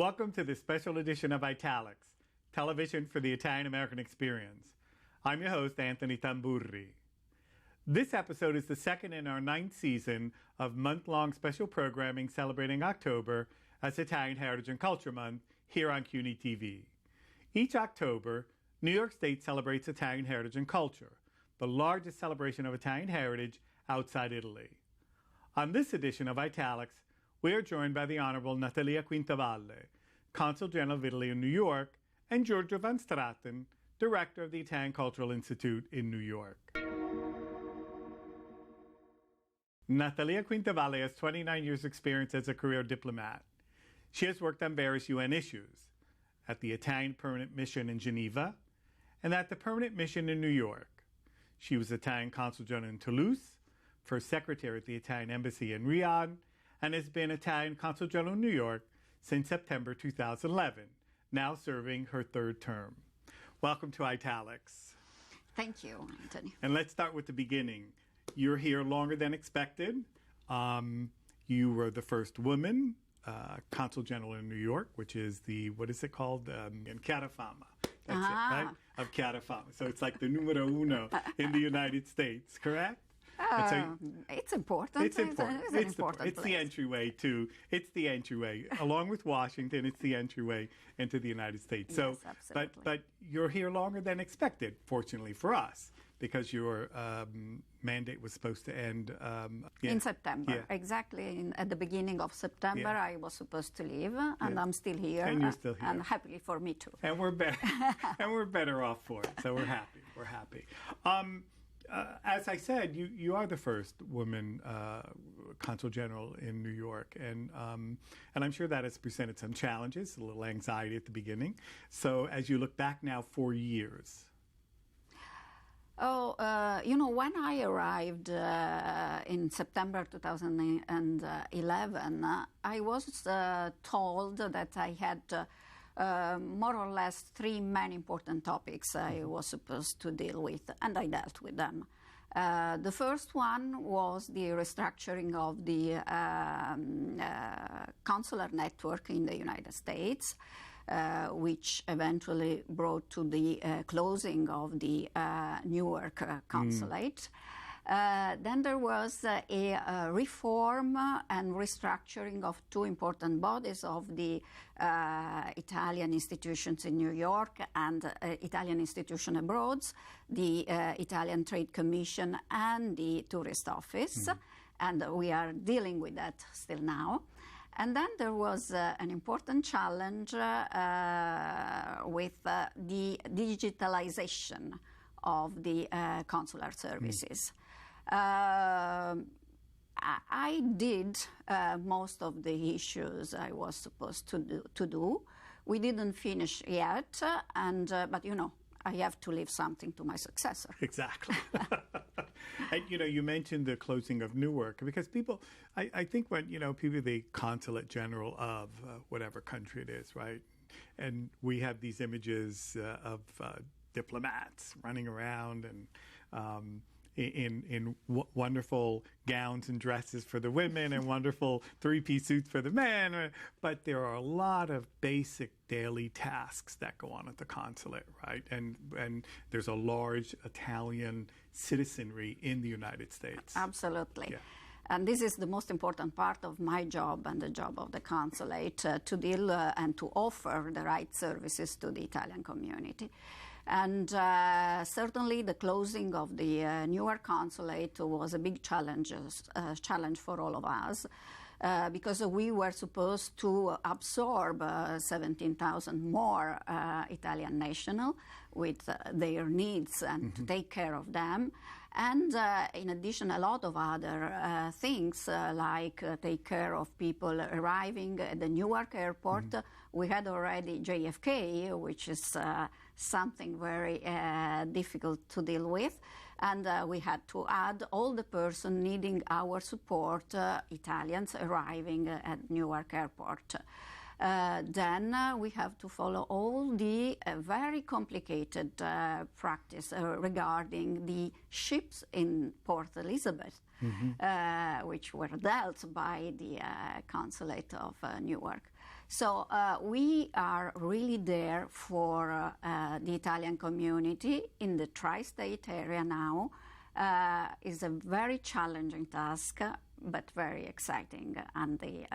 Welcome to this special edition of Italics, television for the Italian-American experience. I'm your host, Anthony Tamburri. This episode is the second in our 9th season of month-long special programming celebrating October as Italian Heritage and Culture Month here on CUNY TV. Each October, New York State celebrates Italian heritage and culture, the largest celebration of Italian heritage outside Italy. On this edition of Italics, we are joined by the Honorable Natalia Quintavalle, Consul General of Italy in New York, and Giorgio van Straten, Director of the Italian Cultural Institute in New York. Natalia Quintavalle has 29 years' experience as a career diplomat. She has worked on various UN issues, at the Italian Permanent Mission in Geneva, and at the Permanent Mission in New York. She was Italian Consul General in Toulouse, First Secretary at the Italian Embassy in Riyadh, and has been Italian Consul General in New York since September 2011, now serving her third term. Welcome to Italics. Thank you, Anthony. And let's start with the beginning. You're here longer than expected. You were the first woman Consul General in New York, which is the, what is it called? In Chiara Fama. That's it, right? Of Chiara Fama. So it's like the numero uno in the United States, correct? It's important. It's important. It's an important It's place. the entryway to. It's the entryway, along with Washington. It's the entryway into the United States. So, Yes, absolutely. but you're here longer than expected. Fortunately for us, because your mandate was supposed to end In September, Yeah. exactly at the beginning of September, Yeah. I was supposed to leave, and I'm still here. And you're still here. And happily for me too. And we're better. And we're better off for it. So we're happy. We're happy. As I said, you are the first woman Consul General in New York, and I'm sure that has presented some challenges, a little anxiety at the beginning. So as you look back now 4 years. When I arrived in September 2011, I was told that I had more or less 3 main important topics I was supposed to deal with, and I dealt with them. The first one was the restructuring of the consular network in the United States, which eventually brought to the closing of the Newark consulate. Then there was a reform and restructuring of 2 important bodies of the Italian institutions in New York and Italian institution abroad, the Italian Trade Commission and the Tourist Office, and we are dealing with that still now. And then there was an important challenge with the digitalization of the consular services. I did most of the issues I was supposed to do. We didn't finish yet, but I have to leave something to my successor. Exactly. And you mentioned the closing of Newark, because people, I think when people, the consulate general of whatever country it is, right? And we have these images of diplomats running around and in wonderful gowns and dresses for the women and wonderful 3-piece suits for the men. But there are a lot of basic daily tasks that go on at the consulate, right? And there's a large Italian citizenry in the United States. Absolutely. Yeah. And this is the most important part of my job and the job of the consulate, to deal and to offer the right services to the Italian community. And certainly the closing of the Newark consulate was a big challenge for all of us, because we were supposed to absorb 17,000 more Italian nationals with their needs and to take care of them. And in addition, a lot of other things, like take care of people arriving at the Newark airport. We had already JFK, which is something very difficult to deal with. And we had to add all the person needing our support, Italians arriving at Newark airport. Then we have to follow all the very complicated practice regarding the ships in Port Elizabeth, which were dealt by the consulate of Newark. So we are really there for the Italian community in the tri-state area now. Is a very challenging task, but very exciting. And the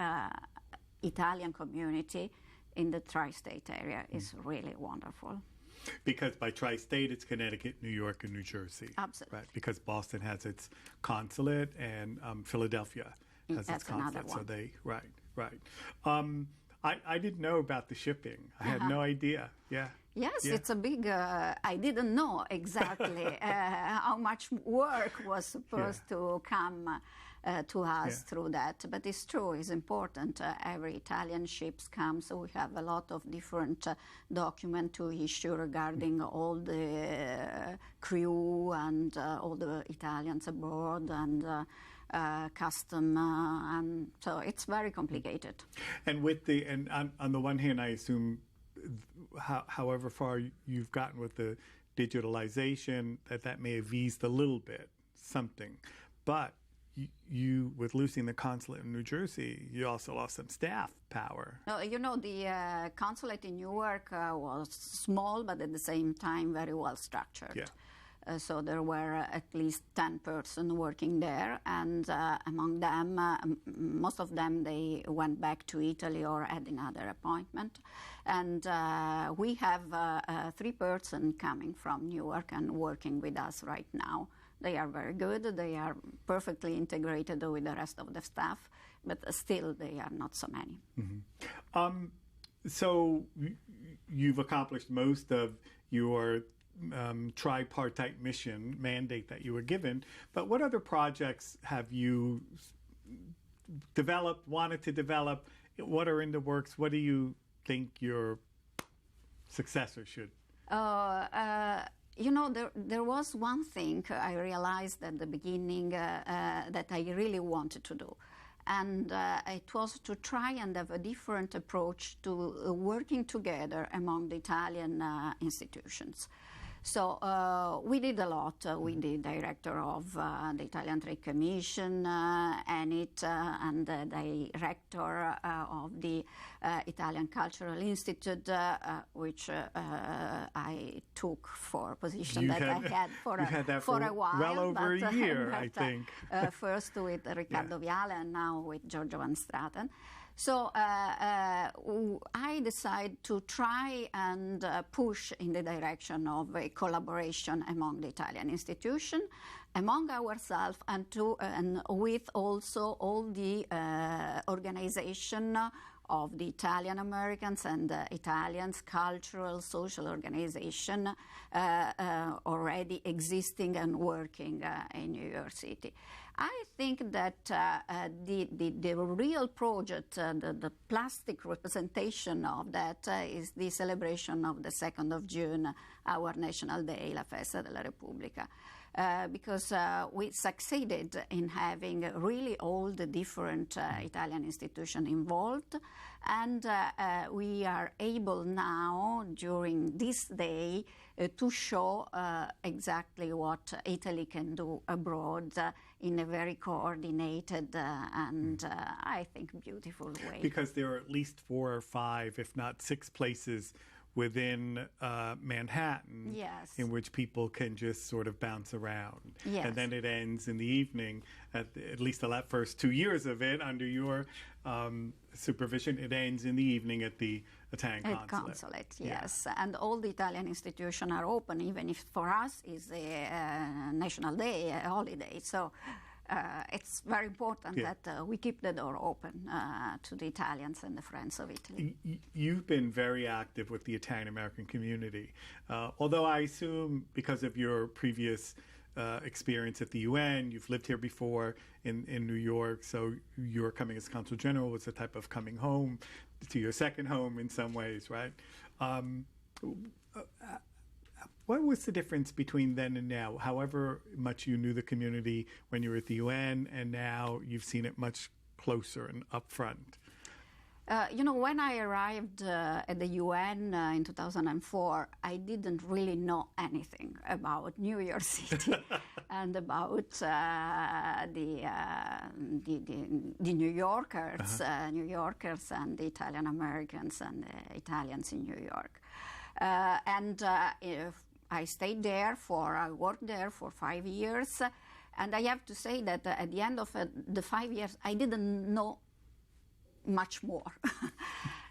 Italian community in the tri-state area is really wonderful. Because by tri-state, it's Connecticut, New York, and New Jersey. Absolutely. Right? Because Boston has its consulate and Philadelphia has its consulate. So they, right. I didn't know about the shipping. I had no idea. Yeah. Yes, it's a big, I didn't know exactly how much work was supposed to come to us through that. But it's true, it's important. Every Italian ship comes, so we have a lot of different documents to issue regarding all the crew and all the Italians aboard and custom, and so it's very complicated. And with on the one hand, I assume, however far you've gotten with the digitalization, that may have eased a little bit, something. But you, with losing the consulate in New Jersey, you also lost some staff power. You know, the consulate in Newark was small, but at the same time very well structured. Yeah. So there were at least 10 persons working there, and among them, most of them, they went back to Italy or had another appointment. And we have 3 persons coming from Newark and working with us right now. They are very good. They are perfectly integrated with the rest of the staff, but still they are not so many. Mm-hmm. So you've accomplished most of your tripartite mission mandate that you were given, but what other projects have you developed, wanted to develop? What are in the works? What do you think your successor should? You know, there was one thing I realized at the beginning that I really wanted to do. And it was to try and have a different approach to working together among the Italian institutions. So we did a lot. We the director of the Italian Trade Commission, ANIT, and the director of the Italian Cultural Institute, which I took for a position I had for a while. Well over a year, I think. First with Riccardo Viale and now with Giorgio van Straten. So I decided to try and push in the direction of a collaboration among the Italian institutions, among ourselves, and with also all the organization of the Italian Americans and Italians, cultural, social organization already existing and working in New York City. I think that the real project, the plastic representation of that is the celebration of the 2nd of June, our National Day, La Festa della Repubblica. Because we succeeded in having really all the different Italian institutions involved, and we are able now, during this day, to show exactly what Italy can do abroad in a very coordinated and, I think, beautiful way. Because there are at least 4 or 5, if not 6 places within Manhattan, in which people can just sort of bounce around. Yes. And then it ends in the evening, at least the first 2 years of it, under your supervision, it ends in the evening at the Italian consulate. Yes. And all the Italian institutions are open, even if for us it's a national day, a holiday. So it's very important that we keep the door open to the Italians and the friends of Italy. You've been very active with the Italian American community, although I assume because of your previous experience at the UN, you've lived here before in New York, so your coming as Consul General was a type of coming home to your second home in some ways, right? What was the difference between then and now? However much you knew the community when you were at the UN, and now you've seen it much closer and up front. When I arrived at the UN in 2004, I didn't really know anything about New York City and about the New Yorkers, New Yorkers and the Italian Americans and the Italians in New York. I stayed there I worked there for 5 years, and I have to say that at the end of the 5 years, I didn't know much more,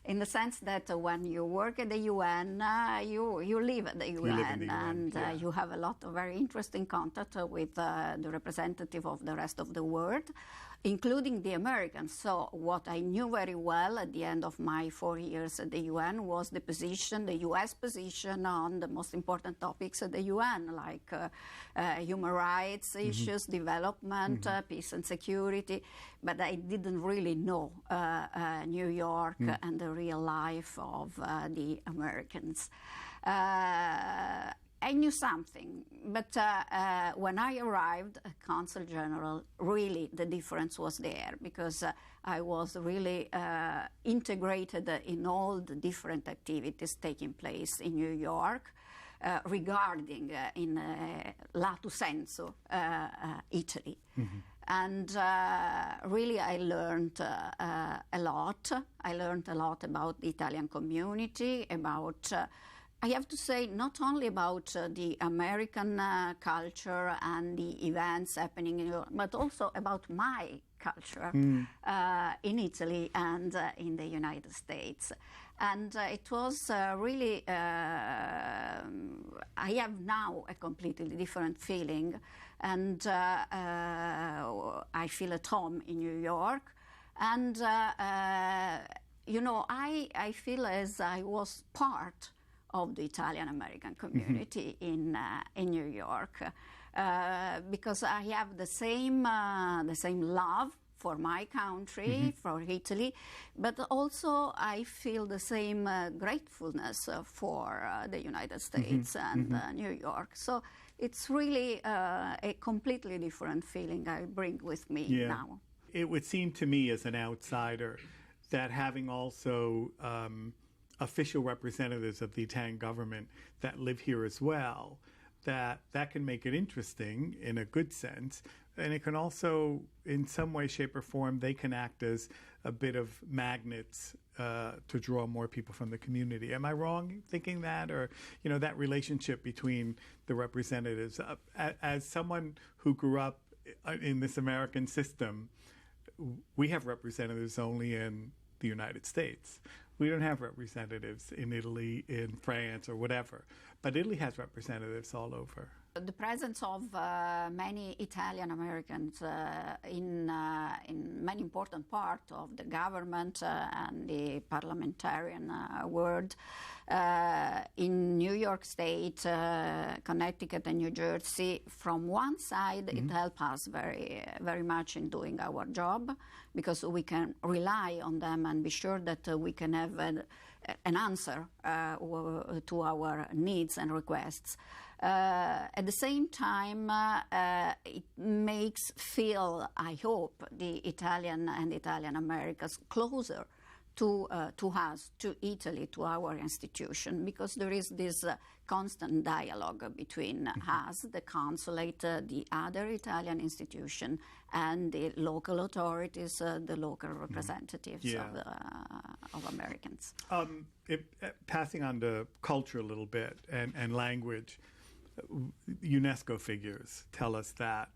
in the sense that when you work at the UN, you live at the UN, and you have a lot of very interesting contact with the representative of the rest of the world, including the Americans. So what I knew very well at the end of my 4 years at the UN was the US position on the most important topics at the UN, like human rights issues, development, peace and security. But I didn't really know New York and the real life of the Americans. I knew something, but when I arrived at Consul General, really the difference was there, because I was really integrated in all the different activities taking place in New York regarding, in lato sensu, Italy. And really I learned a lot. I learned a lot about the Italian community, about I have to say, not only about the American culture and the events happening in Europe, but also about my culture in Italy and in the United States. And it was really, I have now a completely different feeling, and I feel at home in New York. And, I feel as I was part of the Italian-American community in New York, because I have the same love for my country, for Italy, but also I feel the same gratefulness for the United States and New York. So it's really a completely different feeling I bring with me now. It would seem to me as an outsider that having also official representatives of the Italian government that live here as well, that can make it interesting in a good sense. And it can also, in some way, shape, or form, they can act as a bit of magnets to draw more people from the community. Am I wrong thinking that? Or, that relationship between the representatives? As someone who grew up in this American system, we have representatives only in the United States. We don't have representatives in Italy, in France, or whatever. But Italy has representatives all over. The presence of many Italian Americans in many important parts of the government and the parliamentarian world in New York State, Connecticut, and New Jersey, from one side, it helps us very, very much in doing our job, because we can rely on them and be sure that we can have an answer to our needs and requests. At the same time, it makes feel, I hope, the Italian and Italian Americans closer to us, to Italy, to our institution, because there is this constant dialogue between us, the consulate, the other Italian institution, and the local authorities, the local representatives of Americans. Passing on to culture a little bit and language, UNESCO figures tell us that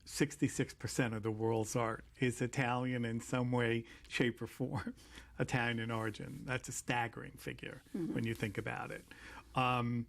66% of the world's art is Italian in some way, shape, or form, Italian in origin. That's a staggering figure when you think about it. And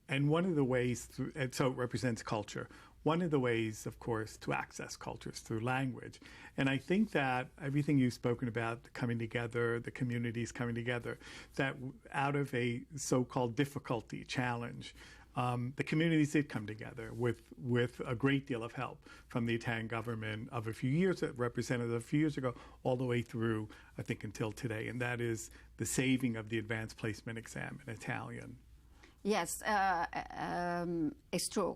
one of the ways, and so it represents culture. One of the ways, of course, to access culture is through language. And I think that everything you've spoken about, the coming together, the communities coming together, that out of a so-called difficulty, challenge, the communities did come together with a great deal of help from the Italian government of a few years, representative a few years ago, all the way through, I think, until today. And that is the saving of the advanced placement exam in Italian. Yes, it's true.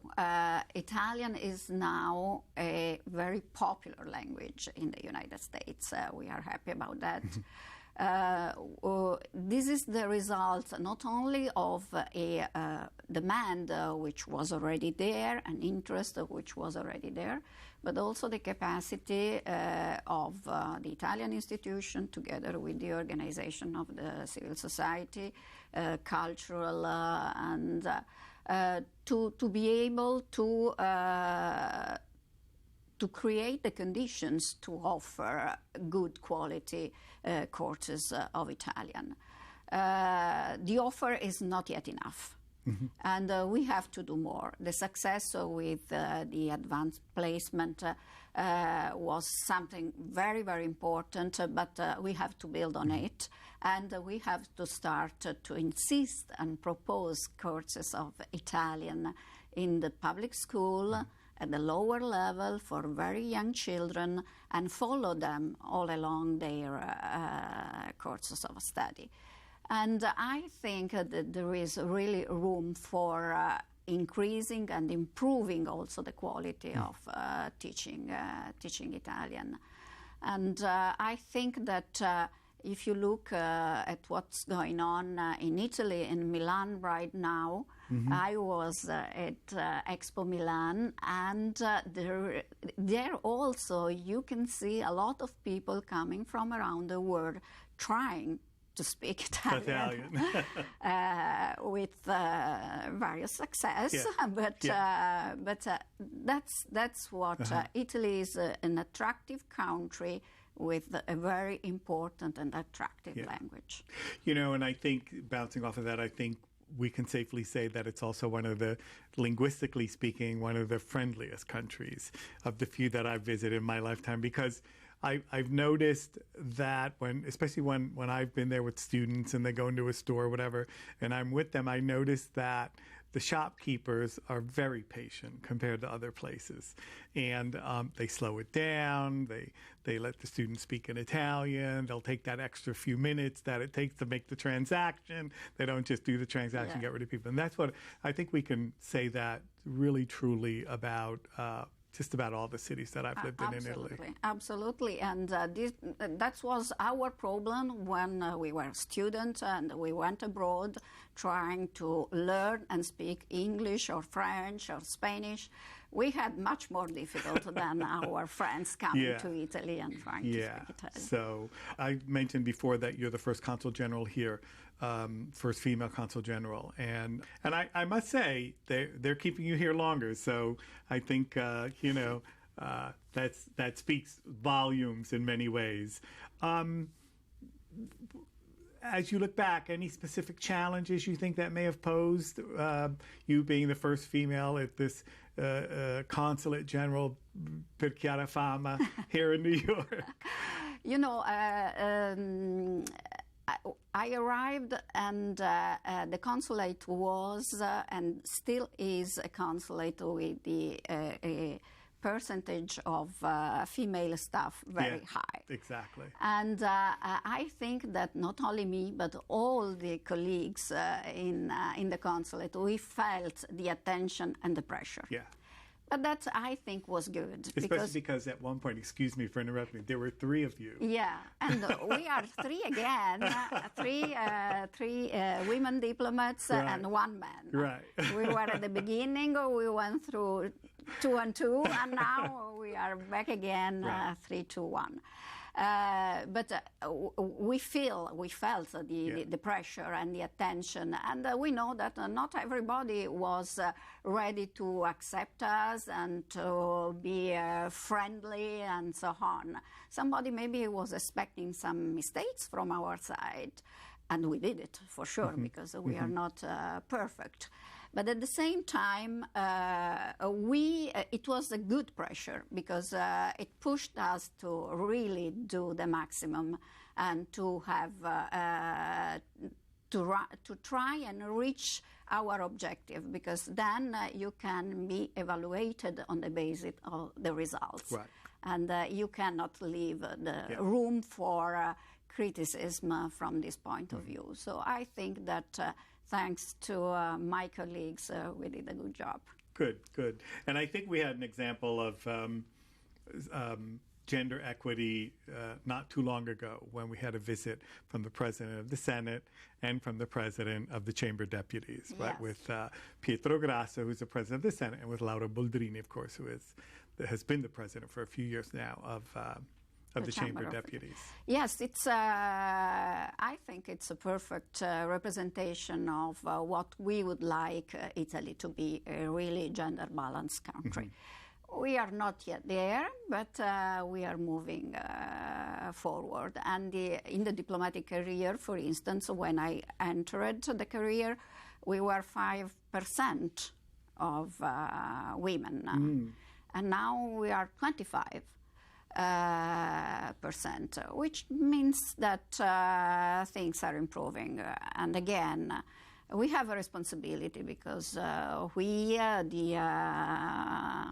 Italian is now a very popular language in the United States. We are happy about that. This is the result not only of a demand which was already there, an interest which was already there, but also the capacity of the Italian institution, together with the organization of the civil society, cultural, and to be able to create the conditions to offer good quality courses of Italian. The offer is not yet enough. Mm-hmm. And we have to do more. The success with the advanced placement was something very, very important, but we have to build on it. And we have to start to insist and propose courses of Italian in the public school, at the lower level for very young children, and follow them all along their courses of study. And I think that there is really room for increasing and improving also the quality of teaching Italian. And I think that if you look at what's going on in Italy, in Milan right now, mm-hmm. I was at Expo Milan, and there also you can see a lot of people coming from around the world trying to speak Italian. With various success, yeah. but that's what Italy is, an attractive country with a very important and attractive language. You know, and I think, bouncing off of that, I think we can safely say that it's also one of the, linguistically speaking, one of the friendliest countries of the few that I've visited in my lifetime, because I've noticed that especially when I've been there with students and they go into a store or whatever, and I'm with them, I noticed that the shopkeepers are very patient compared to other places. And they slow it down, they let the students speak in Italian, they'll take that extra few minutes that it takes to make the transaction. They don't just do the transaction, get rid of people. And that's what, I think we can say that really truly about just about all the cities that I've lived in Italy. Absolutely, and that was our problem when we were students and we went abroad trying to learn and speak English or French or Spanish. We had much more difficult than our friends coming to Italy and trying to speak Italian. So I mentioned before that you're the first consul general here, first female consul general, and I must say they're keeping you here longer. So I think that speaks volumes in many ways. As you look back, any specific challenges you think that may have posed, you being the first female at this consulate general per chiara fama here in New York? You know, I arrived, and the consulate was and still is a consulate with the percentage of female staff very high. Exactly. And I think that not only me, but all the colleagues in the consulate, we felt the attention and the pressure. Yeah. But that, I think, was good. Especially because at one point, excuse me for interrupting, there were 3 of you. Yeah, and we are 3 again, three women diplomats and 1 man. Right. We were at the beginning, we went through 2 and 2, and now we are back again, 3 to 1. But we felt the pressure and the attention, and we know that not everybody was ready to accept us and to be friendly and so on. Somebody maybe was expecting some mistakes from our side, and we did it for sure, because we are not perfect. But at the same time, it was a good pressure, because it pushed us to really do the maximum and to have to try and reach our objective, because then you can be evaluated on the basis of the results. Right. And you cannot leave the room for criticism from this point of view. So I think that thanks to my colleagues, we did a good job. Good. And I think we had an example of gender equity not too long ago when we had a visit from the President of the Senate and from the President of the Chamber of Deputies, right? With Pietro Grasso, who's the President of the Senate, and with Laura Boldrini, of course, who has been the President for a few years now of the Chamber of Deputies. Yes, it's. I think it's a perfect representation of what we would like Italy to be, a really gender-balanced country. We are not yet there, but we are moving forward. And in the diplomatic career, for instance, when I entered the career, we were 5% of women. And now we are 25%, which means that things are improving. And again, we have a responsibility because we, the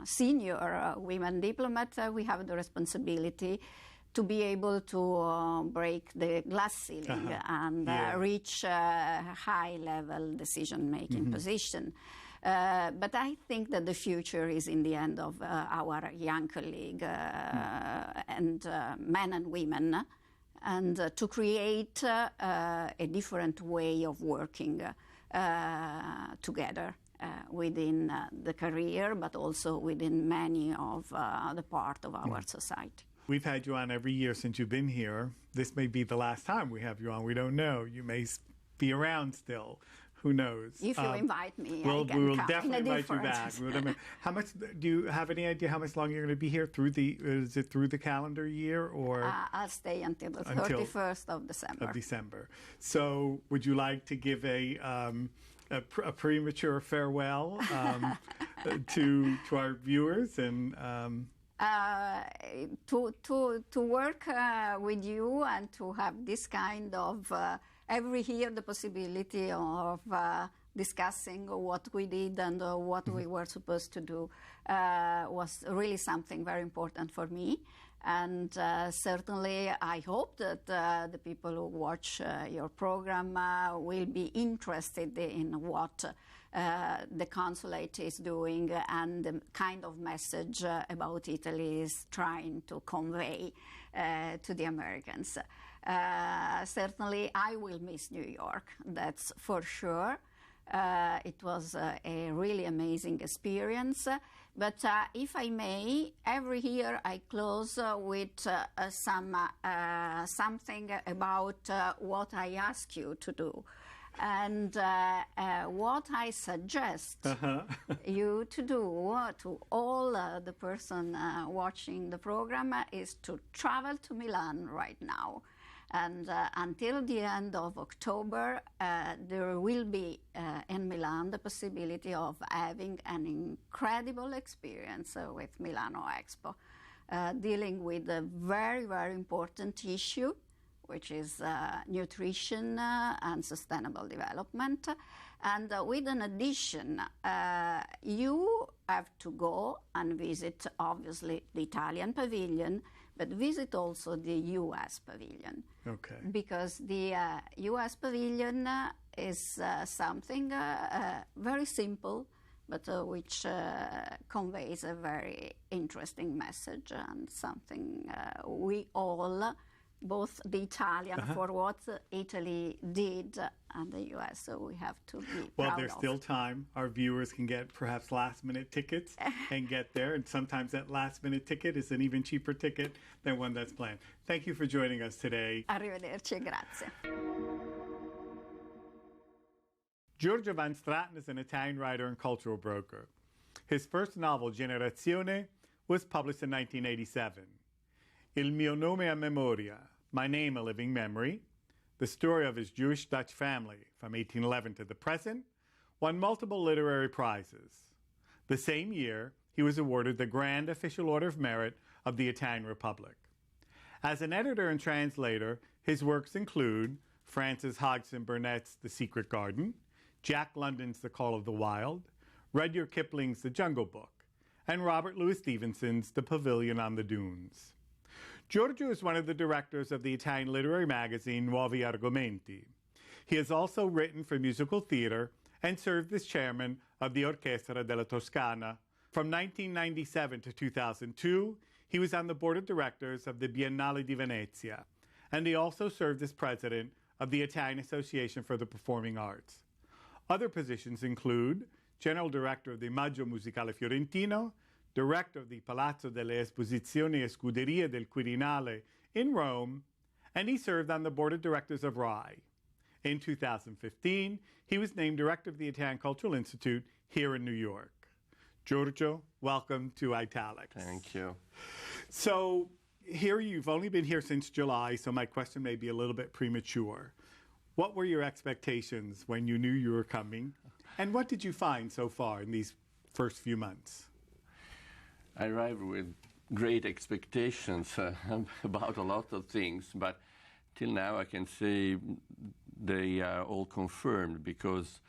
senior women diplomat, we have the responsibility to be able to break the glass ceiling and reach high-level decision-making position. But I think that the future is in the hand of our young colleague and men and women, and to create a different way of working together within the career, but also within many of the part of our society. We've had you on every year since you've been here. This may be the last time we have you on. We don't know. You may be around still. Who knows? If you invite me, we will definitely invite you back. How much do you have any idea how much longer you're going to be here? Is it through the calendar year, or I'll stay until the 31st of December. So, would you like to give a premature farewell to our viewers and? To work with you and to have this kind of every year the possibility of discussing what we did and what we were supposed to do was really something very important for me. And certainly I hope that the people who watch your program will be interested in what the consulate is doing and the kind of message about Italy is trying to convey to the Americans. Certainly I will miss New York, that's for sure. It was a really amazing experience. But if I may, every year I close with something about what I ask you to do. And what I suggest you to do, to all the person watching the program, is to travel to Milan right now. And until the end of October, there will be in Milan the possibility of having an incredible experience with Milano Expo, dealing with a very, very important issue, which is nutrition and sustainable development. And with an addition, you have to go and visit, obviously, the Italian pavilion, but visit also the U.S. pavilion. Okay. Because the U.S. pavilion is something very simple, but which conveys a very interesting message and something we all, both the Italian for what Italy did and the U.S., so we have to be Well, proud there's of. still time. Our viewers can get perhaps last-minute tickets and get there, and sometimes that last-minute ticket is an even cheaper ticket than one that's planned. Thank you for joining us today. Arrivederci e grazie. Giorgio van Straten is an Italian writer and cultural broker. His first novel, Generazione, was published in 1987. Il mio nome a memoria, My Name a Living Memory, the story of his Jewish Dutch family from 1811 to the present, won multiple literary prizes. The same year, he was awarded the Grand Official Order of Merit of the Italian Republic. As an editor and translator, his works include Frances Hodgson Burnett's The Secret Garden, Jack London's The Call of the Wild, Rudyard Kipling's The Jungle Book, and Robert Louis Stevenson's The Pavilion on the Dunes. Giorgio is one of the directors of the Italian literary magazine Nuovi Argomenti. He has also written for musical theater and served as chairman of the Orchestra della Toscana. From 1997 to 2002, He was on the board of directors of the Biennale di Venezia, and he also served as president of the Italian Association for the Performing Arts. Other positions include General Director of the Maggio Musicale Fiorentino, Director of the Palazzo delle Esposizioni e Scuderie del Quirinale in Rome, and he served on the board of directors of RAI. In 2015, he was named Director of the Italian Cultural Institute here in New York. Giorgio, welcome to Italics. Thank you. So here you've only been here since July, so my question may be a little bit premature. What were your expectations when you knew you were coming? And what did you find so far in these first few months? I arrived with great expectations about a lot of things, but till now I can say they are all confirmed because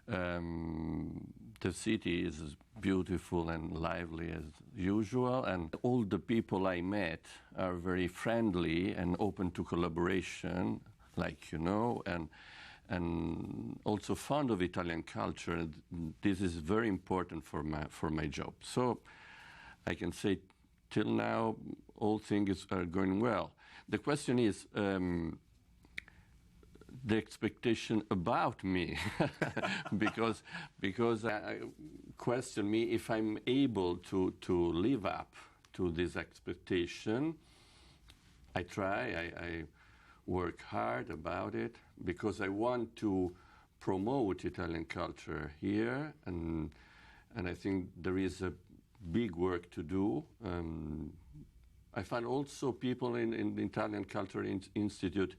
the city is as beautiful and lively as usual, and all the people I met are very friendly and open to collaboration, like you know, and also fond of Italian culture. And this is very important for my job. So I can say till now all things are going well. The question is the expectation about me, because I question me if I'm able to live up to this expectation. I try, I work hard about it because I want to promote Italian culture here, and I think there is a big work to do. I find also people in the Italian Culture Institute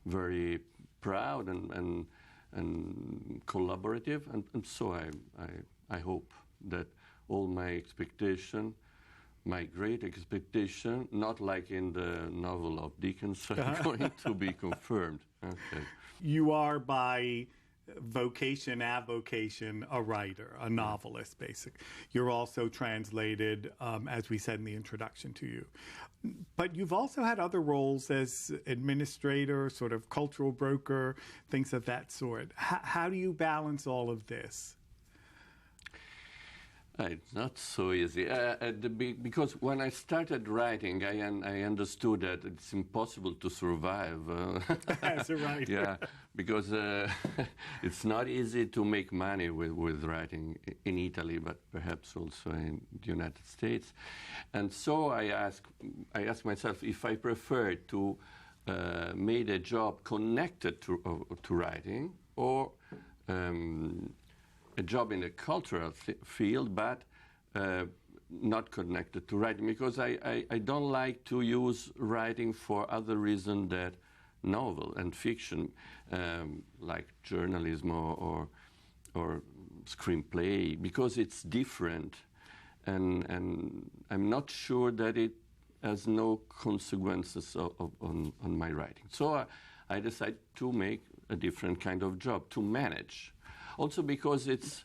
very proud and collaborative, and so I hope that all my expectation, my great expectation, not like in the novel of Dickens, are going to be confirmed. Okay. You are by vocation, avocation, a writer, a novelist, basically. You're also translated, as we said in the introduction to you. But you've also had other roles as administrator, sort of cultural broker, things of that sort. How do you balance all of this? It's not so easy. Because when I started writing, I understood that it's impossible to survive. As a writer. Yeah, because it's not easy to make money with writing in Italy, but perhaps also in the United States. And so I asked myself if I prefer to make a job connected to writing, or a job in the cultural field, but not connected to writing, because I don't like to use writing for other reasons than novel and fiction, like journalism or screenplay, because it's different, and I'm not sure that it has no consequences on my writing. So I decided to make a different kind of job, to manage. Also because it's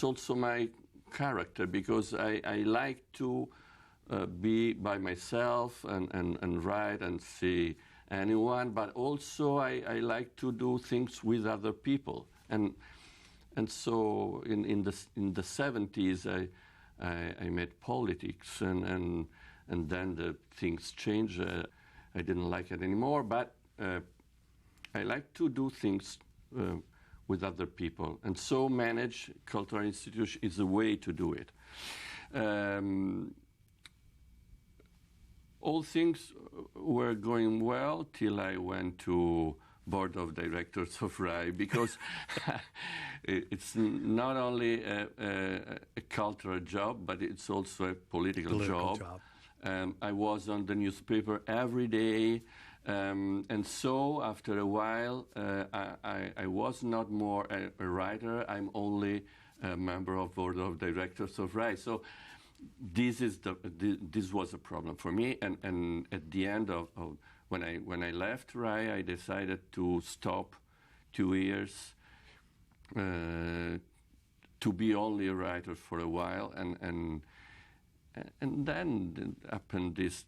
also my character, because I like to be by myself and write and see anyone, but also I like to do things with other people. And so in the 70s I made politics, and then the things changed. I didn't like it anymore, but I like to do things with other people, and so manage cultural institution is a way to do it. All things were going till I went to board of directors of RAI, because it's not only a cultural job, but it's also a political job. I was on the newspaper every day. And so, after a while, I was not more a writer. I'm only a member of board of directors of RAI. So, this was a problem for me. And at the end of when I left RAI, I decided to stop 2 years, to be only a writer for a while, and then happened this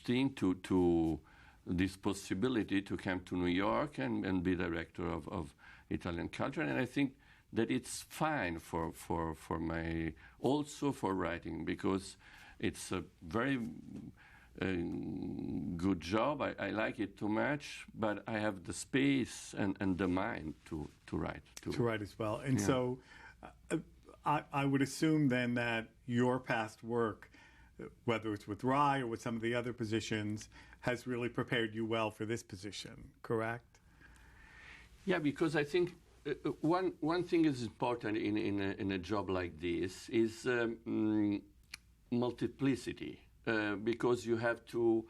thing to this possibility to come to New York and be director of Italian culture. And I think that it's fine for my, also for writing, because it's a very good job. I like it too much, but I have the space and the mind to write. To write as well. And Yeah. so I would assume then that your past work, whether it's with Rye or with some of the other positions, has really prepared you well for this position, correct? Yeah, because I think one thing is important in a job like this is multiplicity, because you have to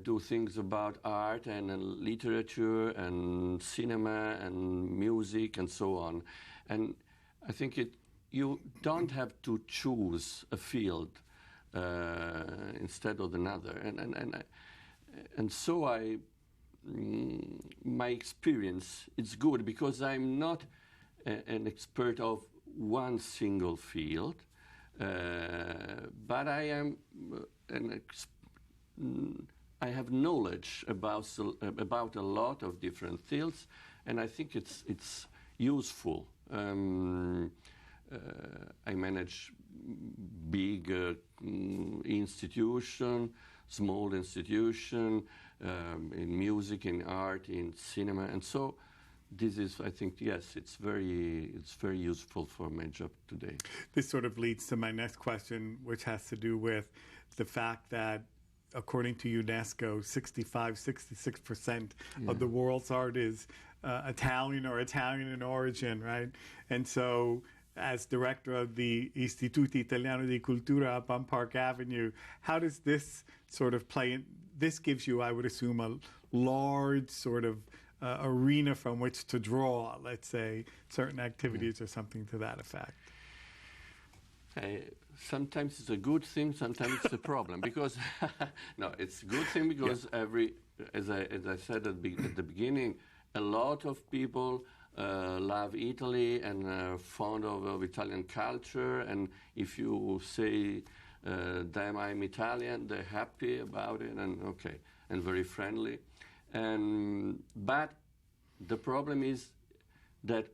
do things about art and literature and cinema and music and so on. And I think you don't have to choose a field instead of another. And so my experience is good, because I'm not an expert of one single field, but I am I have knowledge about a lot of different fields, and I think it's useful. I manage big institution, small institution, in music, in art, in cinema, and so this is, I think, yes, it's very useful for my job today. This sort of leads to my next question, which has to do with the fact that, according to UNESCO, 66% of the world's art is Italian or Italian in origin, right? And so, as director of the Istituto Italiano di Cultura up on Park Avenue, how does this sort of play in? This gives you, I would assume, a large sort of arena from which to draw, let's say, certain activities or something to that effect. Sometimes it's a good thing, sometimes it's a problem, because no, it's a good thing because as I said at the beginning, a lot of people love Italy and are fond of Italian culture, and if you say them I'm Italian, they're happy about it and very friendly. But the problem is that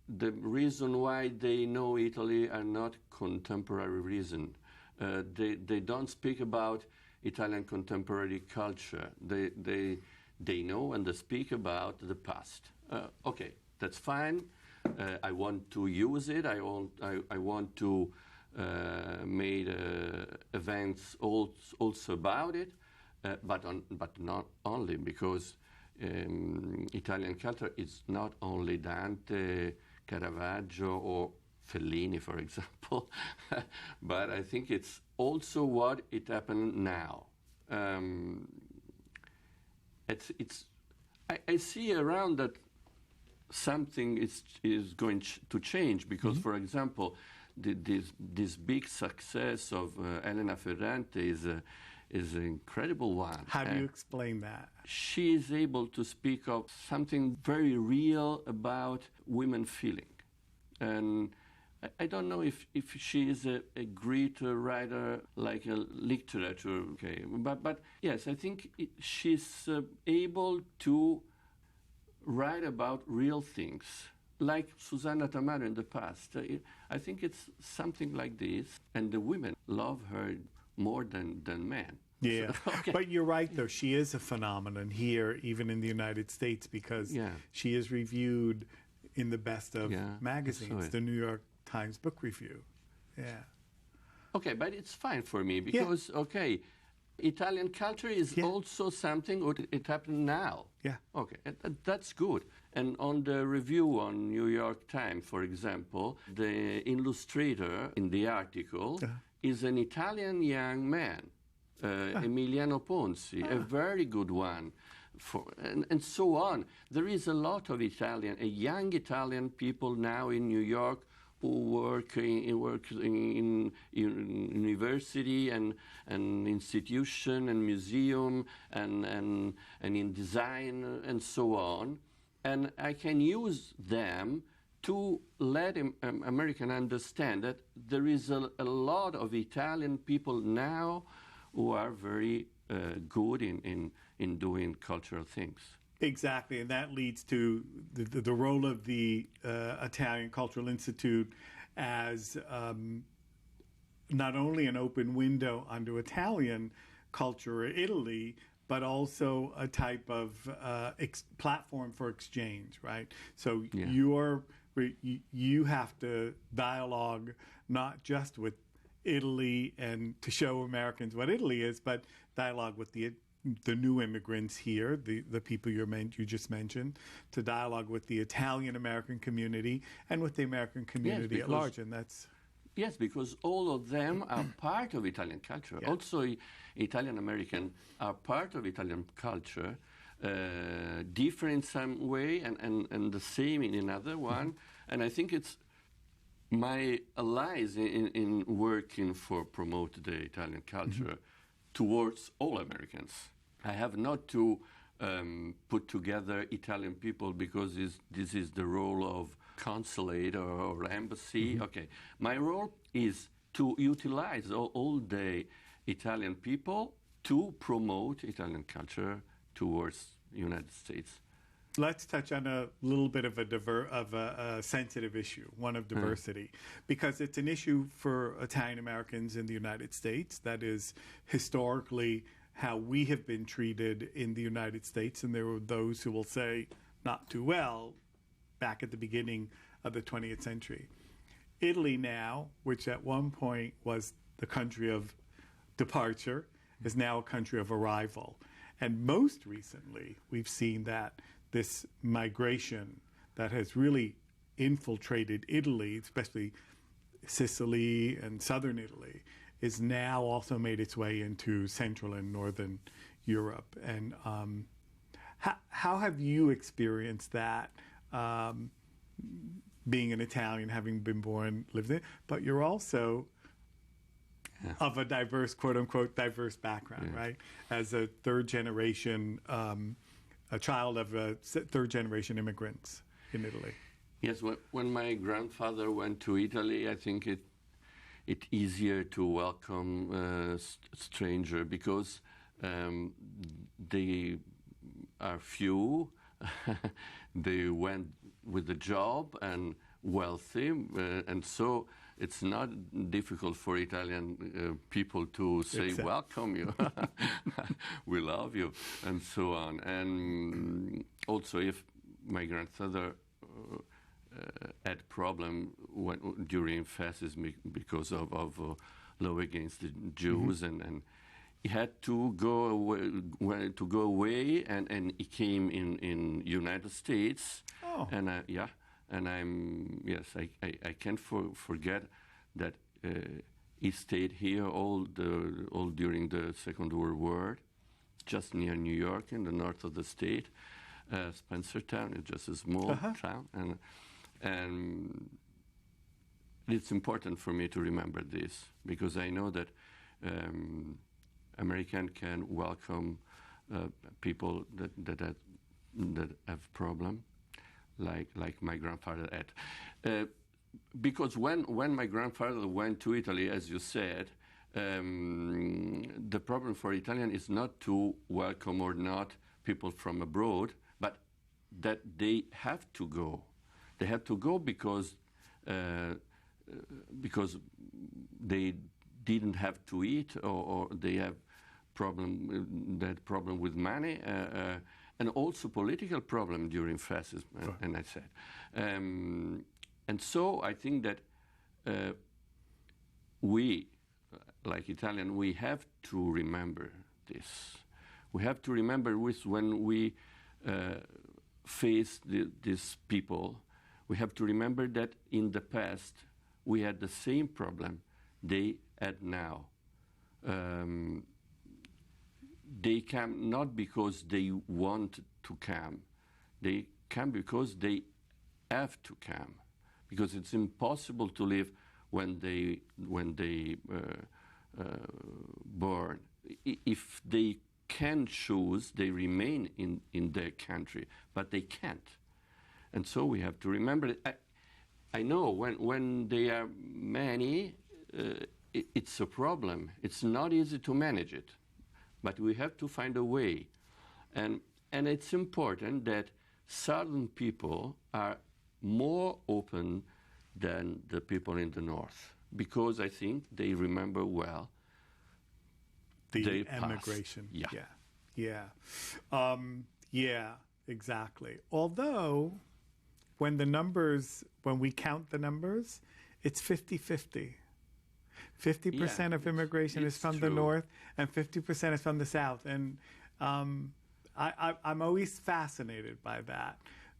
the reason why they know Italy are not contemporary reason. They don't speak about Italian contemporary culture. They know and they speak about the past. Okay, that's fine. I want to use it. I want to make events also about it, but not only, because Italian culture is not only Dante, Caravaggio, or Fellini, for example, but I think it's also what it happened now. I see around that something is going to change, because, for example, this big success of Elena Ferrante is an incredible one. How do you explain that? She is able to speak of something very real about women feeling. And I don't know if she is a great writer, like a literature, okay. But yes, I think she's able to write about real things, like Susanna Tamaro in the past. I think it's something like this, and the women love her more than men. Yeah, so, okay. But you're right, though. She is a phenomenon here, even in the United States, because she is reviewed in the best of magazines, the New York Times Book Review. Yeah. Okay, but it's fine for me, because, Italian culture is also something what it happened now. Yeah. Okay, that's good. And on the review on New York Times, for example, the illustrator in the article is an Italian young man, Emiliano Ponzi, a very good one. And so on. There is a lot of young Italian people now in New York who work in university and institution and museum and in design and so on. And I can use them to let Americans understand that there is a lot of Italian people now who are very good in doing cultural things. Exactly, and that leads to the role of the Italian Cultural Institute as not only an open window onto Italian culture or Italy, but also a type of platform for exchange, right? So you have to dialogue not just with Italy and to show Americans what Italy is, but dialogue with the new immigrants here, the people you just mentioned, to dialogue with the Italian American community and with the American community at large, and that's. Yes, because all of them are part of Italian culture. Yeah. Also, Italian American are part of Italian culture, different in some way and the same in another one. And I think it's my allies in working for promote the Italian culture towards all Americans. I have not to put together Italian people because this is the role of consulate or embassy. Okay, my role is to utilize all the Italian people to promote Italian culture towards United States. Let's touch on a little bit of a sensitive issue, one of diversity, because it's an issue for Italian Americans in the United States. That is historically how we have been treated in the United States, and there are those who will say not too well back at the beginning of the 20th century. Italy now, which at one point was the country of departure, is now a country of arrival. And most recently, we've seen that this migration that has really infiltrated Italy, especially Sicily and southern Italy, is now also made its way into Central and Northern Europe. And how have you experienced that, being an Italian, having been born, lived in, but you're also of a diverse, quote-unquote, diverse background, right? As a third generation, a child of third-generation immigrants in Italy. Yes, when my grandfather went to Italy, I think it's easier to welcome a stranger because they are few. They went with a job and wealthy, and so it's not difficult for Italian people to say, welcome you, we love you, and so on. And also if my grandfather had problem during fascism because of law against the Jews, and he had to go away, and he came in United States, and and I can't forget that he stayed here all during the Second World War, just near New York in the north of the state, Spencertown. It's just a small town, and it's important for me to remember this because I know that American can welcome people that have problem, like my grandfather had. Because when my grandfather went to Italy, as you said, the problem for Italian is not to welcome or not people from abroad, but that they have to go. They have to go because they didn't have to eat, or they have problem with money, and also political problem during fascism. And I said, and so I think that we, like Italian, we have to remember this. We have to remember when we face these people. We have to remember that in the past we had the same problem they had now. They come not because they want to come. They come because they have to come. Because it's impossible to live when they born. If they can choose, they remain in their country, but they can't. And so we have to remember that. I know when they are many, it's a problem. It's not easy to manage it, but we have to find a way. And And it's important that southern people are more open than the people in the north, because I think they remember well the emigration. Yeah, exactly. Although, when we count the numbers, it's 50-50. 50% of immigration is from the north, and 50% is from the south. And I'm always fascinated by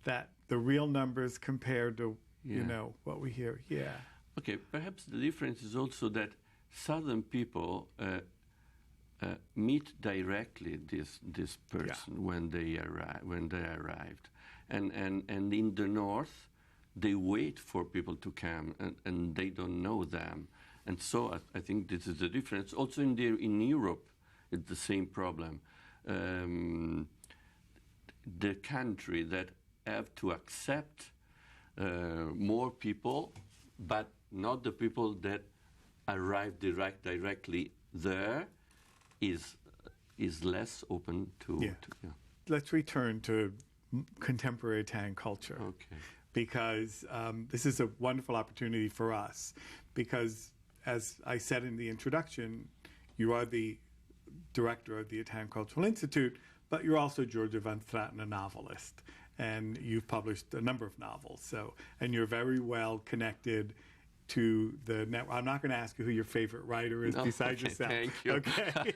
that the real numbers compared to what we hear. Yeah. Okay, perhaps the difference is also that southern people meet directly this person when they arrived, and in the north they wait for people to come, and they don't know them, and so I think this is the difference. Also in Europe, it's the same problem. The country that have to accept more people, but not the people that arrive directly there, is less open to. Let's return to contemporary Italian culture. Okay. Because this is a wonderful opportunity for us. Because, as I said in the introduction, you are the director of the Italian Cultural Institute, but you're also Giorgio van Straten, a novelist, and you've published a number of novels. And you're very well connected to the network. I'm not going to ask you who your favorite writer is besides yourself. Thank you. Okay.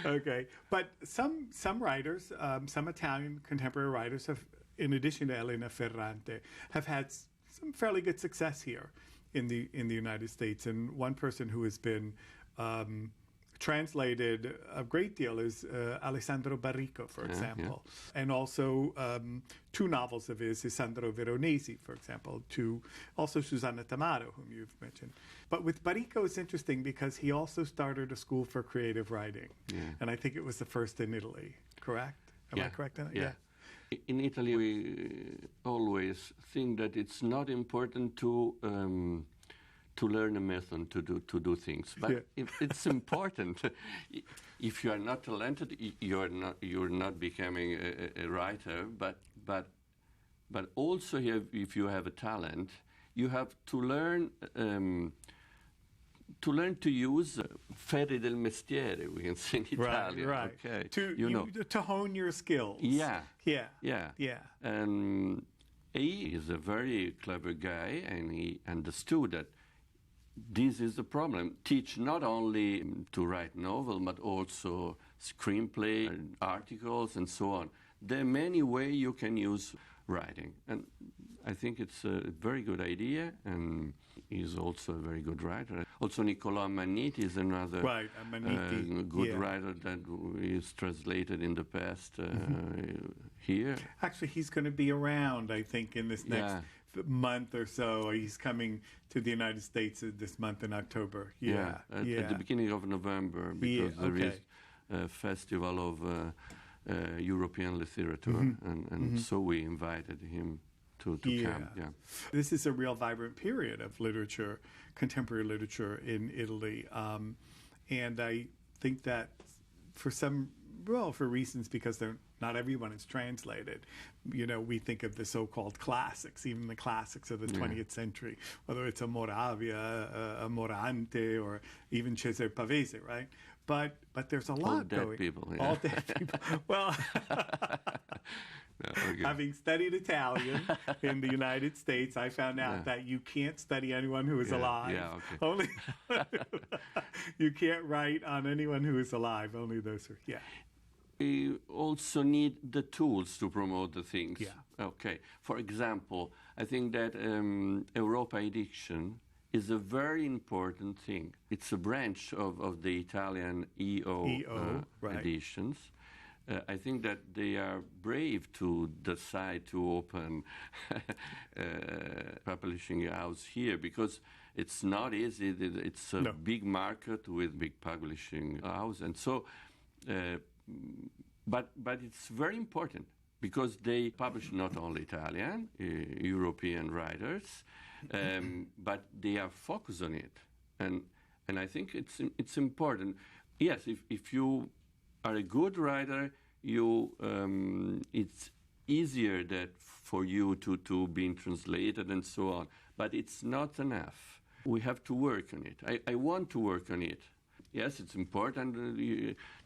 Okay. But some writers, some Italian contemporary writers have, in addition to Elena Ferrante, have had some fairly good success here in the United States. And one person who has been translated a great deal is Alessandro Barrico, for example. And also two novels of his, Sandro Veronesi, for example, also Susanna Tamaro, whom you've mentioned. But with Barrico, it's interesting because he also started a school for creative writing. And I think it was the first in Italy, correct? Am I correct in that? Yeah. In Italy, we always think that it's not important to learn a method to do things, but it's important. If you are not talented, you're not becoming a writer. But also, if you have a talent, you have to learn to use ferri del mestiere, we can say in Italian. Right. Okay. To hone your skills. Yeah. Yeah. And he is a very clever guy, and he understood that this is the problem. Teach not only to write novel, but also screenplay, articles, and so on. There are many ways you can use writing. And I think it's a very good idea, and he's also a very good writer. Also, Niccolò Ammanniti is another good writer that is translated in the past here. Actually, he's going to be around, I think, in this next month or so. He's coming to the United States this month in October. At the beginning of November, because there is a festival of European literature, and so we invited him to come. Yeah. This is a real vibrant period of literature, contemporary literature in Italy, and I think that for reasons because not everyone is translated. We think of the so-called classics, even the classics of the 20th century, whether it's a Moravia, a Morante, or even Cesare Pavese, right? But there's a lot all dead going. People, All dead people. Well, having studied Italian in the United States, I found out that you can't study anyone who is alive. Only you can't write on anyone who is alive. Only those who. We also need the tools to promote the things. Okay. For example, I think that Europa Edition is a very important thing. It's a branch of the Italian EO editions. I think that they are brave to decide to open publishing house here, because it's not easy. It's a big market with big publishing house, and so. But it's very important because they publish not only Italian, European writers, but they are focused on it, and I think it's important. Yes, if you are a good writer, it's easier that for you to be translated and so on, but it's not enough. We have to work on it. I want to work on it. Yes, it's important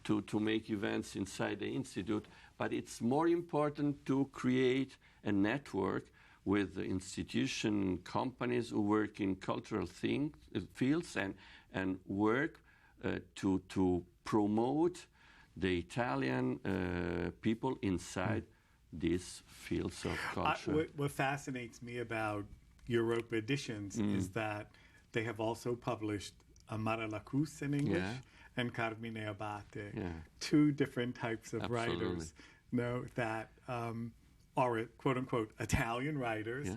to make events inside the Institute, but it's more important to create a network with institutions, companies who work in cultural fields and work to promote the Italian people inside these fields of culture. What fascinates me about Europa Editions is that they have also published Amara Lacus in English and Carmine Abate, two different types of writers, that are quote-unquote Italian writers,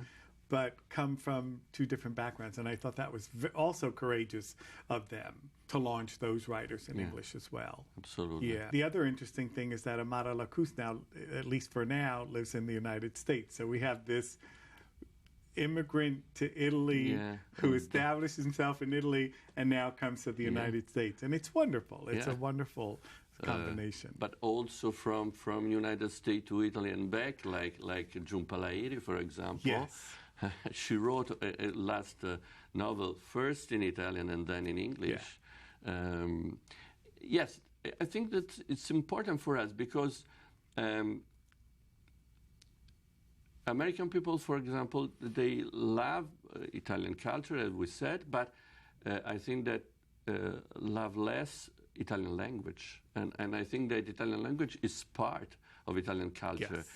but come from two different backgrounds. And I thought that was also courageous of them to launch those writers in English as well. Absolutely. Yeah. The other interesting thing is that Amara Lacus now, at least for now, lives in the United States. So we have this immigrant to Italy who established himself in Italy and now comes to the United States. And it's wonderful. It's a wonderful combination. But also from United States to Italy and back, like Giunpa Lairi, for example. Yes. She wrote a last novel first in Italian and then in English. Yes, I think that it's important for us because American people, for example, they love Italian culture, as we said, but I think that love less Italian language. And I think that Italian language is part of Italian culture. Yes.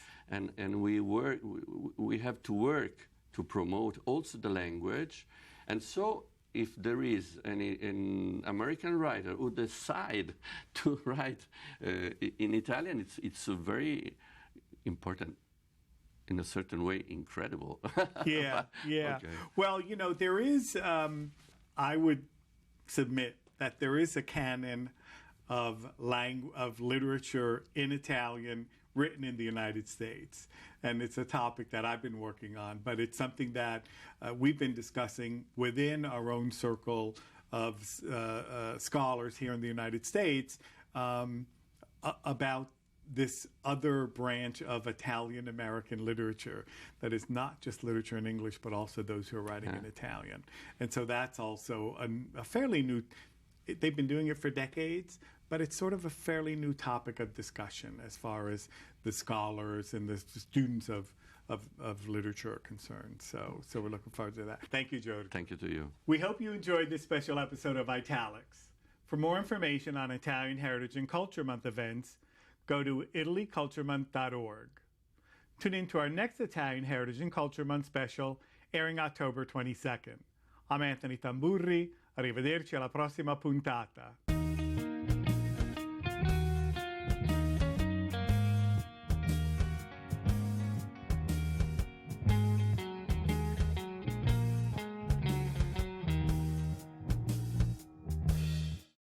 And we have to work to promote also the language. And so if there is an American writer who decide to write in Italian, it's a very important, in a certain way, incredible. Yeah. Okay. Well, there is, I would submit that there is a canon of literature in Italian written in the United States. And it's a topic that I've been working on, but it's something that we've been discussing within our own circle of scholars here in the United States about this other branch of Italian American literature that is not just literature in English, but also those who are writing in Italian. And so that's also a fairly new, they've been doing it for decades, but it's sort of a fairly new topic of discussion as far as the scholars and the students of literature are concerned. So we're looking forward to that. Thank you, Giorgio. Thank you to you. We hope you enjoyed this special episode of Italics. For more information on Italian Heritage and Culture Month events, go to italyculturemonth.org. Tune in to our next Italian Heritage and Culture Month special, airing October 22nd. I'm Anthony Tamburri. Arrivederci alla prossima puntata.